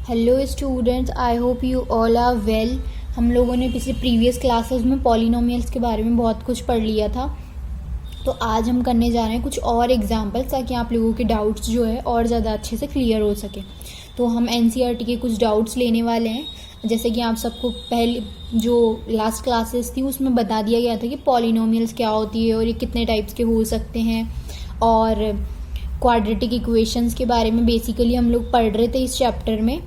Hello students, I hope you all are well. हम लोगों ने पिछले प्रीवियस क्लासेस में पॉलिनोमियल्स के बारे में बहुत कुछ पढ़ लिया था। तो आज हम करने जा रहे हैं कुछ और एग्जांपल्स, ताकि आप लोगों के डाउट्स जो है और ज़्यादा अच्छे से क्लियर हो सके। तो हम एनसीईआरटी के कुछ डाउट्स लेने वाले हैं। जैसे कि आप सबको पहले जो लास्ट क्लासेस थी उसमें बता दिया गया था कि पॉलिनोमियल्स क्या होती है और ये कितने टाइप्स के हो सकते हैं, और क्वाड्रेटिक इक्वेशंस के बारे में बेसिकली हम लोग पढ़ रहे थे इस चैप्टर में।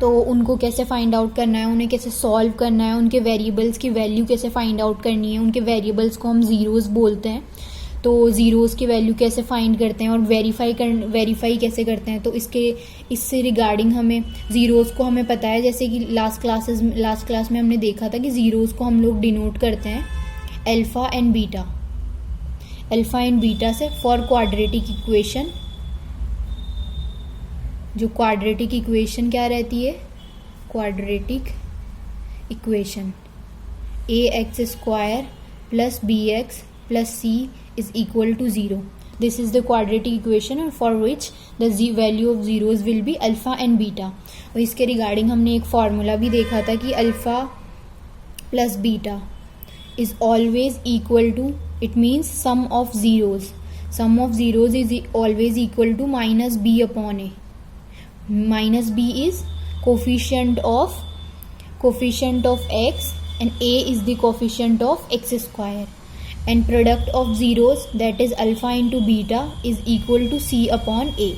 तो उनको कैसे फाइंड आउट करना है, उन्हें कैसे सॉल्व करना है, उनके वेरिएबल्स की वैल्यू कैसे फाइंड आउट करनी है। उनके वेरिएबल्स को हम ज़ीरोज़ बोलते हैं। तो ज़ीरोज़ की वैल्यू कैसे फाइंड करते हैं और वेरीफाई कैसे करते हैं। तो इससे रिगार्डिंग हमें ज़ीरोज़ को हमें पता है, जैसे कि लास्ट क्लास में हमने देखा था कि ज़ीरोज़ को हम लोग डिनोट करते हैं अल्फ़ा एंड बीटा से फॉर क्वाड्रेटिक इक्वेशन। जो क्वाड्रेटिक इक्वेशन क्या रहती है, quadratic equation ax² plus bx plus c is equal to 0। This is the quadratic equation for which the value of zeros will be alpha and beta. और इसके regarding हमने एक formula भी देखा था कि alpha plus beta is always equal to, it means sum of zeros is always equal to minus b upon a. Minus b is coefficient of x and a is the coefficient of x square, and product of zeros, that is alpha into beta, is equal to c upon a.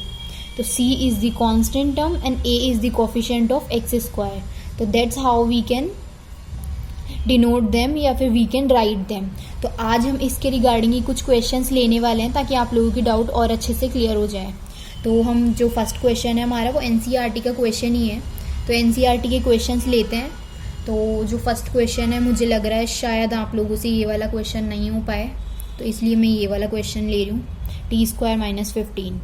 So c is the constant term and a is the coefficient of x square. So that's how we can denote them या फिर we can write them. तो आज हम इसके regarding ही कुछ questions लेने वाले हैं, ताकि आप लोगों की डाउट और अच्छे से क्लियर हो जाए। तो हम जो फर्स्ट क्वेश्चन है हमारा वो एनसीईआरटी का क्वेश्चन ही है। तो एनसीईआरटी के क्वेश्चंस लेते हैं। तो जो फर्स्ट क्वेश्चन है, मुझे लग रहा है शायद आप लोगों से ये वाला क्वेश्चन नहीं हो पाए, तो इसलिए मैं ये वाला क्वेश्चन ले रही हूँ। t² - 15।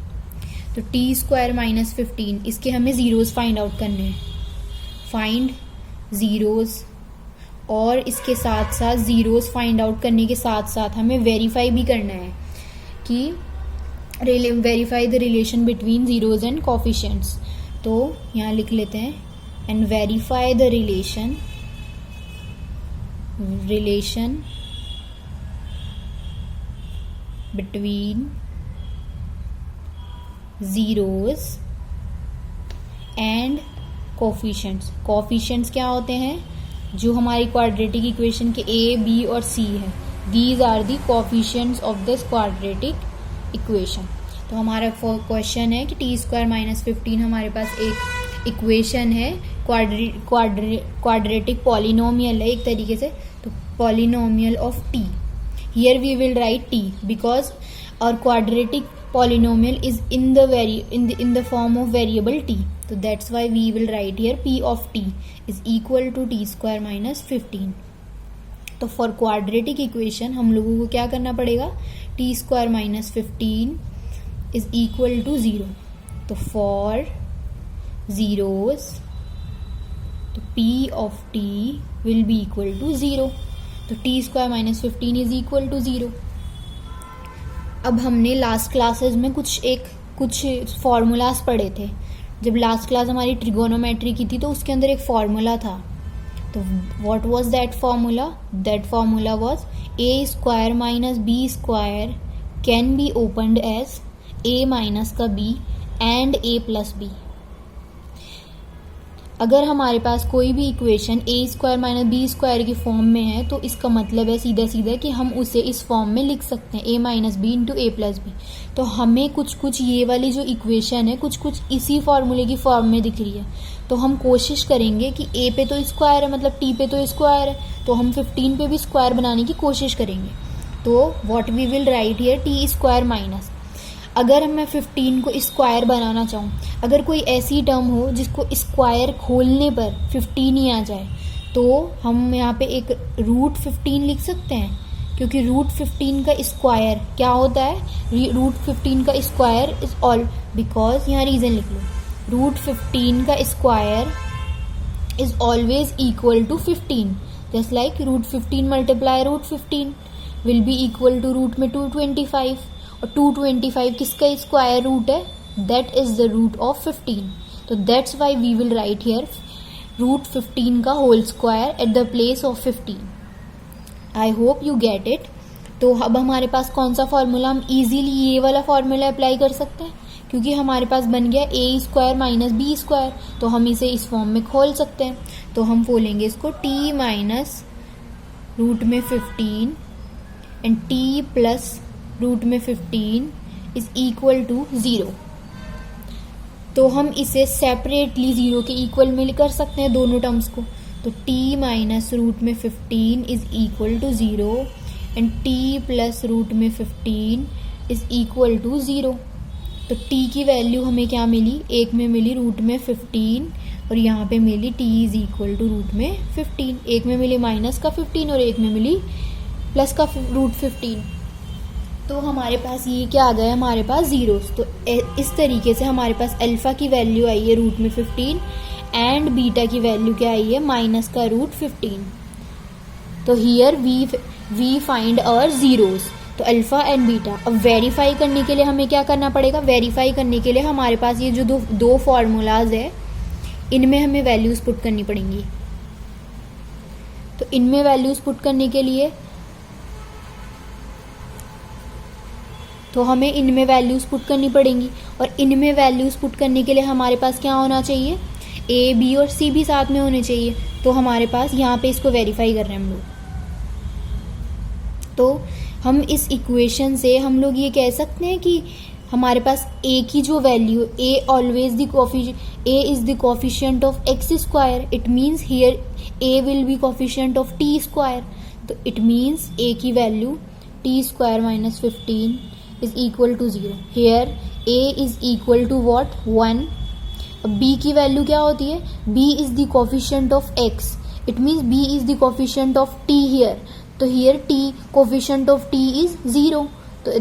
तो t² - 15, इसके हमें ज़ीरोज़ फाइंड आउट करने हैं। फाइंड ज़ीरोज़, और इसके साथ साथ ज़ीरोज़ फाइंड आउट करने के साथ साथ हमें वेरीफाई भी करना है कि verify the relation between zeros and coefficients. तो यहाँ लिख लेते हैं, and verify the relation between zeros and coefficients. Coefficients क्या होते हैं, जो हमारी क्वाड्रेटिक इक्वेशन के a, b और c है। These are the coefficients of this quadratic equation. तो हमारा क्वेश्चन है कि t² - 15 हमारे पास एक इक्वेशन है, क्वाड्रेटिक पॉलिनोमियल है एक तरीके से। तो polynomial of t, here we will write t because और quadratic polynomial is in the form of variable t. तो that's why we will write here p of t is equal to t² - 15. तो for quadratic equation हम लोगों को क्या करना पड़ेगा, t² - 15 is equal to 0. तो फॉर जीरोज, तो p of t will be equal to 0. तो t² - 15 इज इक्वल टू 0. अब हमने लास्ट क्लासेस में कुछ फॉर्मूलाज पढ़े थे। जब लास्ट क्लास हमारी ट्रिगोनोमेट्री की थी तो उसके अंदर एक फॉर्मूला था। तो what was that formula? That formula was a² - b² can be opened as a minus का b and a plus b. अगर हमारे पास कोई भी इक्वेशन a² - b² की फॉर्म में है तो इसका मतलब है सीधा सीधा कि हम उसे इस फॉर्म में लिख सकते हैं, a - b into a plus b. तो हमें कुछ ये वाली जो इक्वेशन है कुछ इसी फॉर्मूले की फॉर्म में दिख रही है। तो हम कोशिश करेंगे कि a पे तो स्क्वायर है, मतलब t पे तो स्क्वायर है, तो हम 15 पे भी स्क्वायर बनाने की कोशिश करेंगे। तो what we will write here, t²। अगर मैं 15 को स्क्वायर बनाना चाहूँ, अगर कोई ऐसी टर्म हो जिसको स्क्वायर खोलने पर 15 ही आ जाए, तो हम यहाँ पे एक √15 लिख सकते हैं, क्योंकि √15 का स्क्वायर क्या होता है, √15 का स्क्वायर इज ऑल, बिकॉज यहाँ रीजन लिख लो, √15 का square is always equal to 15, just like √15 multiply √15 will be equal to root में 225, और 225 किसका स्क्वायर रूट है, that is the root of 15. तो that's why we will write here √15 का whole square at the place of 15. I hope you get it. तो अब हमारे पास कौन सा फॉर्मूला, हम इजीली ये वाला फॉर्मूला अप्लाई कर सकते हैं क्योंकि हमारे पास बन गया a² माइनस b², तो हम इसे इस फॉर्म में खोल सकते हैं. तो हम बोलेंगे इसको t minus √15 and t plus √15 is equal to 0. तो हम इसे सेपरेटली 0 के इक्वल में कर सकते हैं दोनों टर्म्स को. तो t minus √15 is equal to 0 and t plus √15 is equal to 0. तो t की वैल्यू हमें क्या मिली, एक में मिली √15 और यहाँ पे मिली t इज इक्वल टू √15. एक में मिली माइनस का 15 और एक में मिली प्लस का √15. तो हमारे पास ये क्या आ गया, हमारे पास जीरोस. तो इस तरीके से हमारे पास अल्फा की वैल्यू आई है √15 एंड बीटा की वैल्यू क्या आई है, माइनस का √15. तो here we find our zeros. तो अल्फा एंड बीटा. अब वेरीफाई करने के लिए हमें क्या करना पड़ेगा, वेरीफाई करने के लिए हमारे पास ये जो दो फॉर्मूलाज है इनमें हमें वैल्यूज पुट करनी पड़ेंगी. तो इनमें वैल्यूज पुट करने के लिए तो हमें इनमें वैल्यूज पुट करनी पड़ेंगी और इनमें वैल्यूज पुट करने के लिए हमारे पास क्या होना चाहिए, ए बी और सी भी साथ में होने चाहिए. तो हमारे पास यहाँ पे इसको वेरीफाई कर रहे हैं हम लोग. तो हम इस इक्वेशन से हम लोग ये कह सकते हैं कि हमारे पास a की जो value, a always the coefficient, a is the coefficient of x². It means here a will be coefficient of t². तो इट मीन्स a की value t² minus 15 is equal to 0. Here a is equal to what, 1. अब b की value क्या होती है, b is the coefficient of x. It means b is the coefficient of t here. तो here t coefficient of t is 0. तो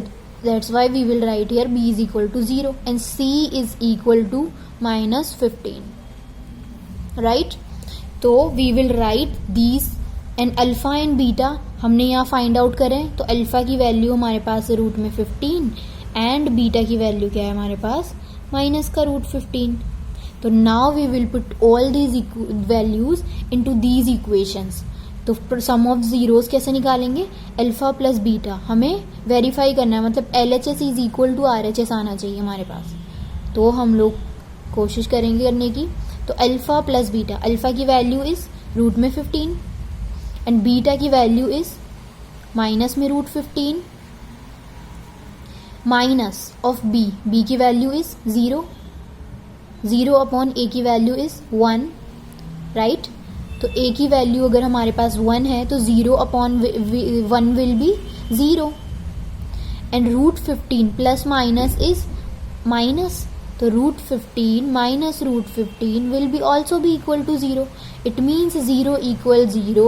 that's why we will write here b is equal to 0 and c is equal to minus 15. Right? तो we will write these and alpha and beta हमने यहाँ find out करें. तो alpha की value हमारे पास है √15 एंड बीटा की वैल्यू क्या है हमारे पास, माइनस का √15. तो now we will put all these values into these equations. तो सम ऑफ जीरोस कैसे निकालेंगे, अल्फा प्लस बीटा हमें वेरीफाई करना है, मतलब LHS इज इक्वल टू RHS आना चाहिए हमारे पास. तो हम लोग कोशिश करेंगे करने की. तो अल्फा प्लस बीटा, अल्फा की वैल्यू इज √15 एंड बीटा की वैल्यू इज माइनस में √15 माइनस ऑफ बी, बी की वैल्यू इज 0 अपॉन ए की वैल्यू इज 1. राइट? तो ए की वैल्यू अगर हमारे पास 1 है तो 0 upon 1 will be 0 and √15 plus minus is minus. तो √15 minus √15 will be also be equal to 0. It means 0 equals 0.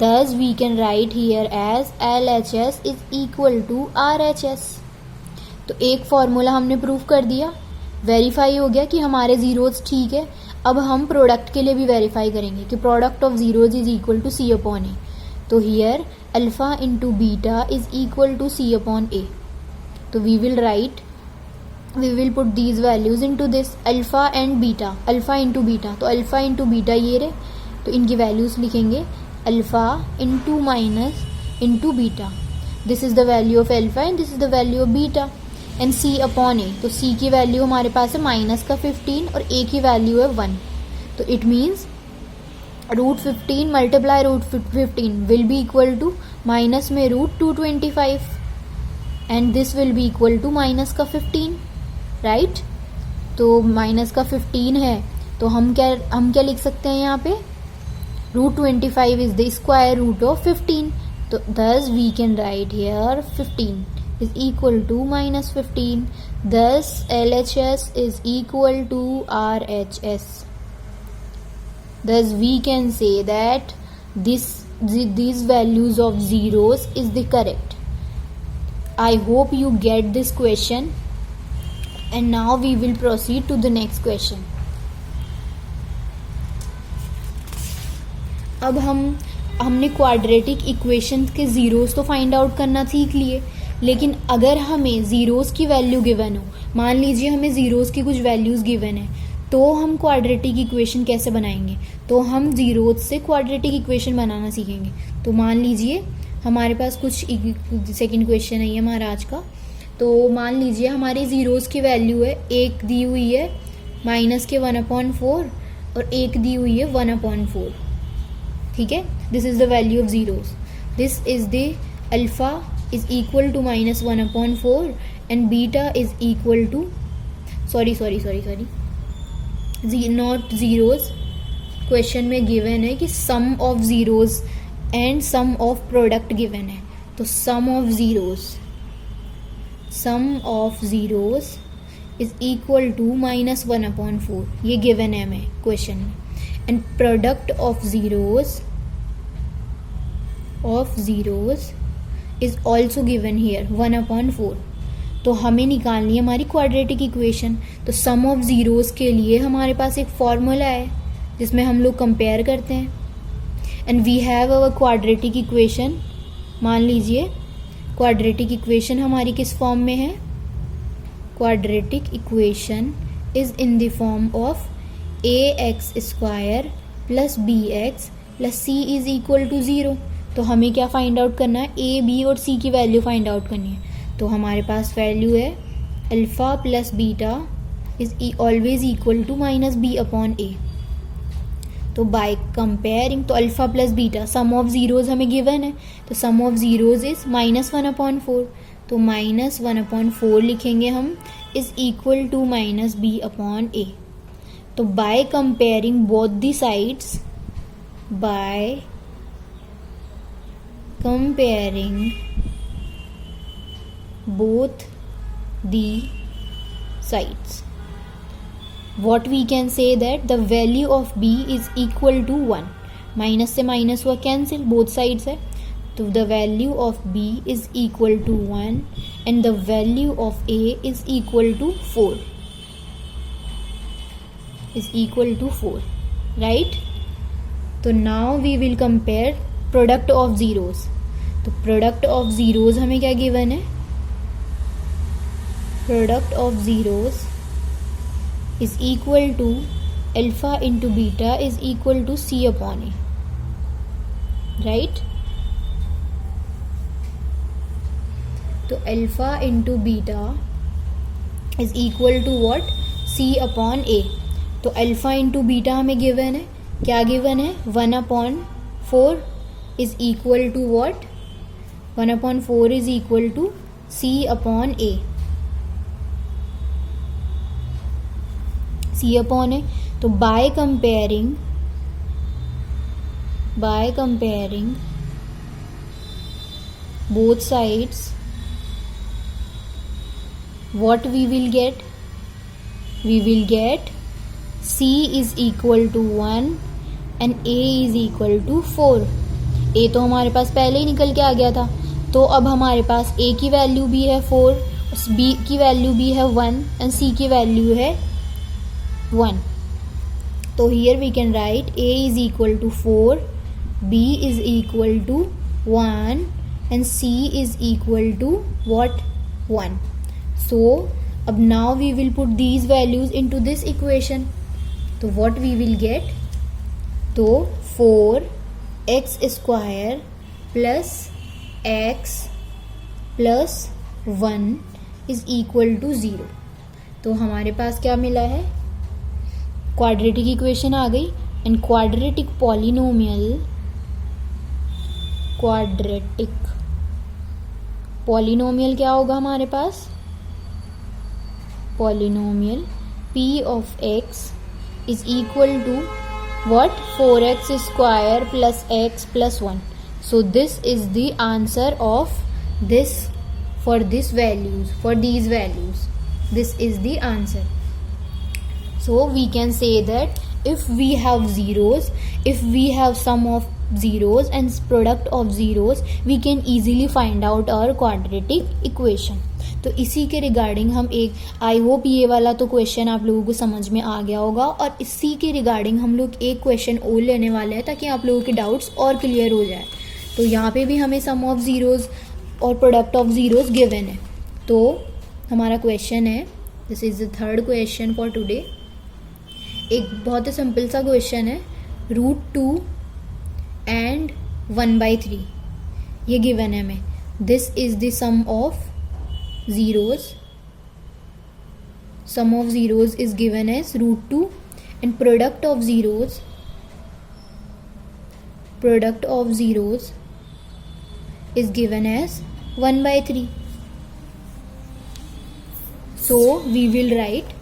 Thus we can write here as LHS is equal to RHS. तो एक formula हमने prove कर दिया, verify हो गया कि हमारे जीरोज ठीक है. अब हम प्रोडक्ट के लिए भी वेरीफाई करेंगे कि product of zeros is equal to C upon A. तो here alpha into beta is equal to C upon A. तो we will write, we will put these values into this alpha and beta, alpha into beta. तो alpha into beta ये रहे, तो इनकी values लिखेंगे alpha into minus into beta. This is the value of alpha and this is the value of beta and C upon a. तो C की value हमारे पास है माइनस का 15 और A की value है 1. तो it means √15 multiply √15 will be equal to minus में √225 and this will be equal to minus का 15. राइट? तो माइनस का 15 है तो हम क्या लिख सकते हैं यहाँ पे, √25 is the square root of 15. तो thus we can write here 15 is equal to minus 15. Thus LHS is equal to RHS. Thus we can say that these values of zeros is the correct. I hope you get this question. And now we will proceed to the next question. अब हमने quadratic equation के zeros तो find out करना सीख लिए, लेकिन अगर हमें जीरोस की वैल्यू गिवन हो, मान लीजिए हमें जीरोस की कुछ वैल्यूज गिवन है, तो हम क्वाड्रेटिक इक्वेशन कैसे बनाएंगे, तो हम जीरोज से क्वाड्रेटिक इक्वेशन बनाना सीखेंगे। तो मान लीजिए हमारे पास कुछ सेकंड क्वेश्चन है ये हमारा आज का। तो मान लीजिए हमारी जीरोज की वैल्यू है, एक दी हुई है माइनस के 1/4 और एक दी हुई है 1/4, ठीक है। This is the value of zeros, this is the alpha is equal to -1/4 and beta is equal to sorry not zeros. Question में गिवन है कि sum of zeros and sum of product given है। तो sum of zeros is equal to -1/4, ये given है हमें question में। And product of zeros is also given here 1/4। तो हमें निकालनी है हमारी क्वाड्रेटिक इक्वेशन। तो सम ऑफ जीरोज के लिए हमारे पास एक फॉर्मूला है जिसमें हम लोग कंपेयर करते हैं। And we have our quadratic equation. मान लीजिए क्वाड्रेटिक इक्वेशन हमारी किस फॉर्म में है, quadratic equation is in the form of ax² + bx + c is equal to 0। तो हमें क्या फाइंड आउट करना है, a, b और c की वैल्यू फाइंड आउट करनी है। तो हमारे पास वैल्यू है alpha plus beta is always equal to -b/a। तो बाय कंपेयरिंग, तो alpha plus beta sum of zeros हमें गिवन है, तो सम ऑफ जीरोज इज -1/4। तो -1/4 लिखेंगे हम इज इक्वल टू -b/a। तो by comparing both the sides, what we can say that the value of b is equal to 1। Minus से minus हुआ cancel, both sides है। तो the value of b is equal to 1 and the value of a is equal to 4, right? तो now we will compare product of zeros. तो product of zeros हमें क्या given है, product of zeros is equal to alpha into beta is equal to c/a, right. तो alpha into beta is equal to what, c/a। तो alpha into beta हमें given है, क्या given है, 1/4 is equal to what, 1/4 is equal to c/a, c/a। तो by comparing both sides, what we will get, c is equal to 1 and a is equal to 4। ए तो हमारे पास पहले ही निकल के आ गया था। तो अब हमारे पास ए की वैल्यू भी है 4, बी की वैल्यू भी है 1 एंड सी की वैल्यू है 1। तो here we can write a is equal to 4, b is equal to 1 and c is equal to what, 1। So अब now we will put these values into this equation. तो what we will get, तो 4x² plus x plus 1 is equal to 0। तो हमारे पास क्या मिला है, quadratic equation आ गई। एंड क्वाड्रेटिक पॉलिनोमियल क्या होगा हमारे पास, polynomial p of x is equal to what, 4x² plus x plus 1। so this is the answer of this, for these values, this is the answer। so we can say that if we have zeros, if we have sum of zeros and product of zeros, we can easily find out our quadratic equation। तो इसी के regarding हम एक, I hope ये वाला तो question आप लोगों को समझ में आ गया होगा, और इसी के रिगार्डिंग हम लोग एक क्वेश्चन और लेने वाले हैं ताकि आप लोगों के डाउट्स और क्लियर हो जाए। तो यहाँ पे भी हमें सम ऑफ ज़ीरोज़ और प्रोडक्ट ऑफ ज़ीरोज़ गिवन है। तो हमारा क्वेश्चन है, this is the third question for today. एक बहुत ही सिंपल सा क्वेश्चन है, √2 एंड 1/3 ये गिवन है हमें. This is the sum of zeros. Sum of zeros is given as √2 and product of zeros is given as 1/3. So we will write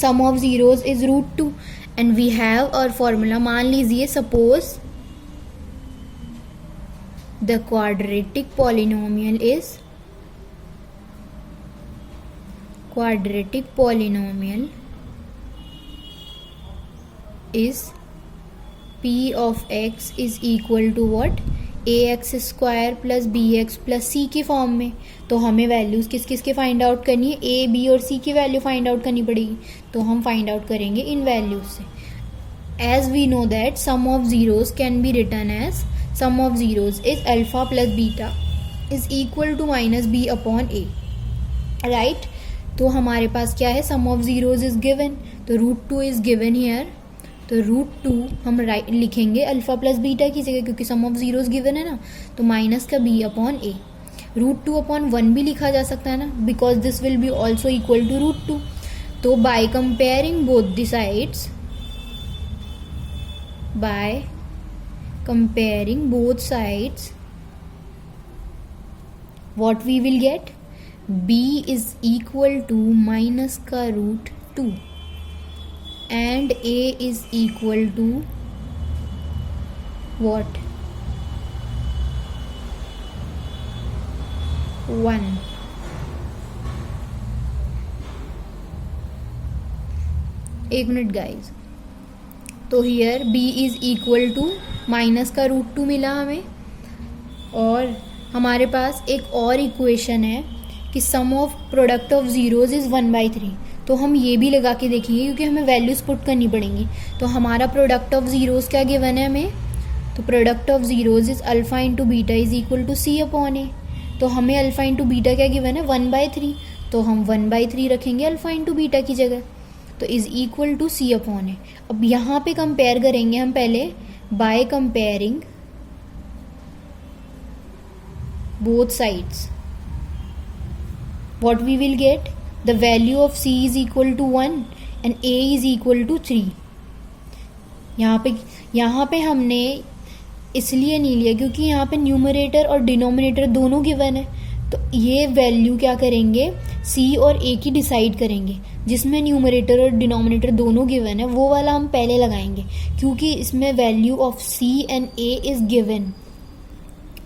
sum of zeros is √2 and we have our formula. मान लीजिए suppose the quadratic polynomial is p of x is equal to what? ax square plus bx plus c की form में. तो हमें values किस किस के find out करनी है? a, b और c की वैल्यू फाइंड आउट करनी पड़ेगी. तो हम फाइंड आउट करेंगे इन वैल्यूज से. As we know that sum of zeros can be written as sum of zeros is alpha plus beta is equal to minus b upon a. Right. तो हमारे पास क्या है? Sum of zeros is given. तो √2 is given here. तो √2 हम लिखेंगे alpha plus beta की जगह, क्योंकि सम ऑफ जीरोज गिवन है ना. तो माइनस का b अपॉन a. √2 अपॉन 1 भी लिखा जा सकता है ना, because this will be also equal to √2. तो by comparing both the sides, what we will get? b is equal to minus का √2 and a is equal to what? 1. एक minute guys. तो here b is equal to minus का √2 मिला हमें, और हमारे पास एक और इक्वेशन है कि sum of product of zeros is 1/3. तो हम ये भी लगा के देखेंगे, क्योंकि हमें वैल्यूज पुट करनी पड़ेंगी. तो हमारा प्रोडक्ट ऑफ जीरोज क्या गिवन है हमें? तो product of zeros is alpha into beta is equal to c upon a. तो हमें अल्फा इंटू बीटा क्या गिवन है? 1/3. तो हम 1/3 रखेंगे अल्फा इंटू बीटा की जगह. तो is equal to c upon a. अब यहाँ पे कंपेयर करेंगे हम पहले by comparing both sides. what we will get? The value of c is equal to 1 and a is equal to 3. यहाँ पे हमने इसलिए नहीं लिया क्योंकि यहाँ पे न्यूमरेटर और डिनोमिनेटर दोनों गिवन है. तो ये वैल्यू क्या करेंगे? c और a की डिसाइड करेंगे. जिसमें न्यूमरेटर और डिनोमिनेटर दोनों गिवन है वो वाला हम पहले लगाएंगे, क्योंकि इसमें value of c and a is given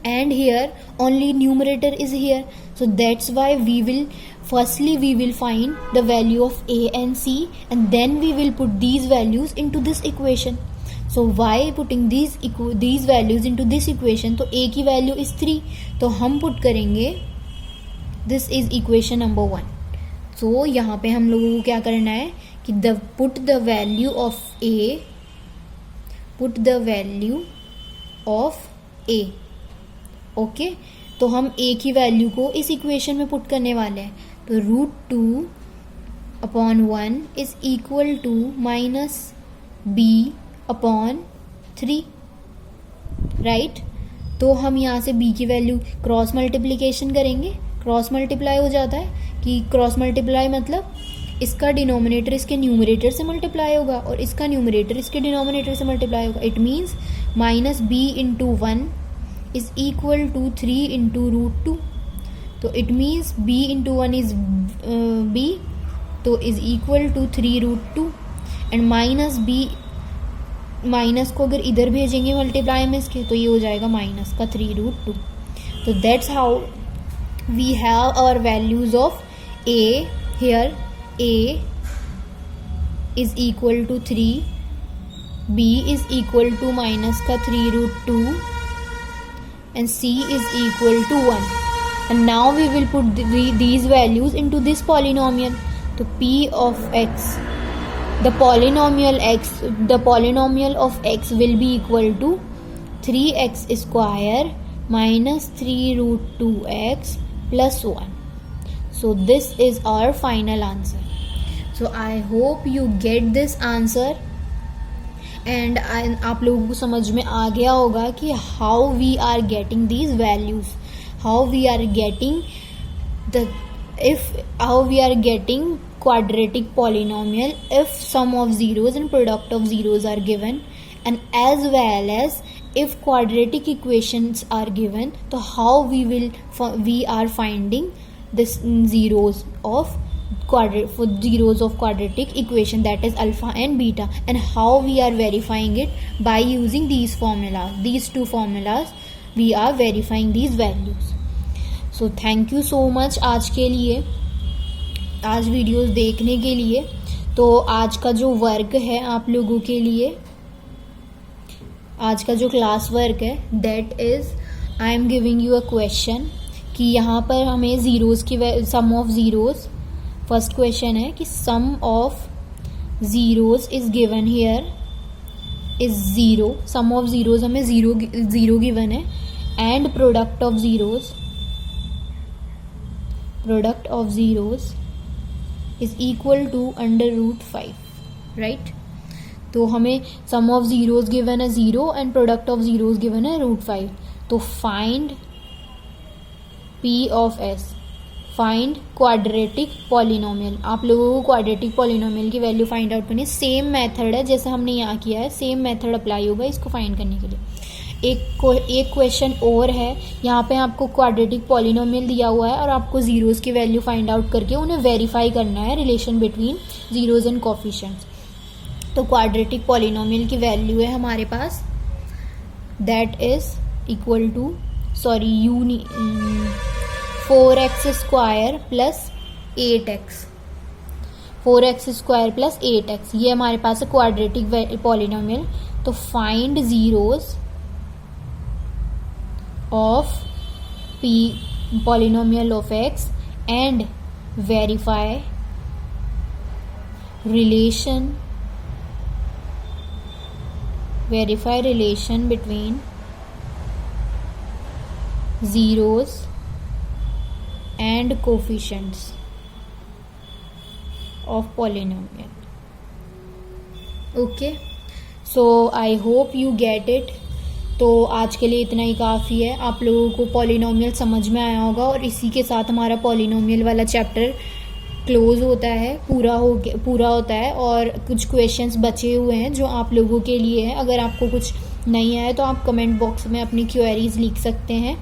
and here only numerator is here. So that's why we will find the value of a and c, and then we will put these values into this equation. So why putting these values into this equation? तो a की value is 3. तो हम put करेंगे, this is equation number 1. So यहाँ पे हम लोगों को क्या करना है कि put the value of a. Okay. तो हम a की वैल्यू को इस इक्वेशन में पुट करने वाले हैं. तो √2 upon 1 is equal to minus b upon 3. Right. तो हम यहाँ से b की वैल्यू क्रॉस मल्टीप्लिकेशन करेंगे. क्रॉस मल्टीप्लाई हो जाता है कि क्रॉस मल्टीप्लाई मतलब इसका डिनोमिनेटर इसके न्यूमरेटर से मल्टीप्लाई होगा और इसका न्यूमरेटर इसके डिनोमिनेटर से मल्टीप्लाई होगा. It means minus b into 1 is equal to 3 into √2. तो it means b into 1 is b, तो is equal to 3 √2 and minus b, minus को अगर इधर भेजेंगे मल्टीप्लाई में इसके तो ये हो जाएगा माइनस का 3 √2. तो that's how we have our values of a. Here a is equal to 3, b is equal to minus का 3 √2 and c is equal to 1. And now we will put these values into this polynomial. So p of x, the polynomial of x will be equal to 3x square minus 3 √2x plus 1. So this is our final answer. So I hope you get this answer and आप लोगों को समझ में आ गया होगा कि how we are getting these values, how we are getting how we are getting quadratic polynomial if sum of zeros and product of zeros are given, and as well as if quadratic equations are given, so how we are finding this zeros of quadratic equation, that is alpha and beta, and how we are verifying it by using these two formulas we are verifying these values. So thank you so much आज के लिए, आज videos देखने के लिए। तो आज का जो वर्क है आप लोगों के लिए, आज का जो क्लास वर्क है that is I am giving you a question कि यहाँ पर हमें ज़ीरोज़ की sum of zeros, first question है कि sum of zeros is given here is zero, sum of zeros हमें ज़ीरो गिवन है, and product of zeros is equal to √5, right? तो हमें sum of zeros given है 0 and product of zeros given है √5. तो find P of S, find quadratic polynomial. आप लोगों को quadratic polynomial की वैल्यू फाइंड आउट करनी है। सेम मेथड है जैसे हमने यहाँ किया है, सेम मेथड अप्लाई होगा इसको फाइंड करने के लिए। एक क्वेश्चन और है, यहाँ पे आपको क्वाड्रेटिक पॉलिनोमियल दिया हुआ है और आपको ज़ीरोज़ की वैल्यू फाइंड आउट करके उन्हें वेरीफाई करना है, relation between zeros and coefficients. तो क्वाड्रेटिक पॉलिनोमियल की वैल्यू है हमारे पास that is equal to 4x² plus 8x, 4x² plus 8x, ये हमारे पास है क्वाड्रेटिक पॉलिनोमियल। तो find zeros of P polynomial of x and verify relation between zeros and coefficients of polynomial. Okay, so I hope you get it. तो आज के लिए इतना ही काफ़ी है। आप लोगों को पॉलिनोमियल समझ में आया होगा और इसी के साथ हमारा पॉलिनोमियल वाला चैप्टर क्लोज होता है, पूरा होता है, और कुछ क्वेश्चंस बचे हुए हैं जो आप लोगों के लिए है। अगर आपको कुछ नहीं आया तो आप कमेंट बॉक्स में अपनी क्वेरीज लिख सकते हैं,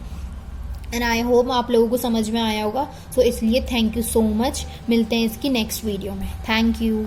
एंड आई होप आप लोगों को समझ में आया होगा। सो इसलिए थैंक यू सो मच, मिलते हैं इसकी नेक्स्ट वीडियो में। Thank you.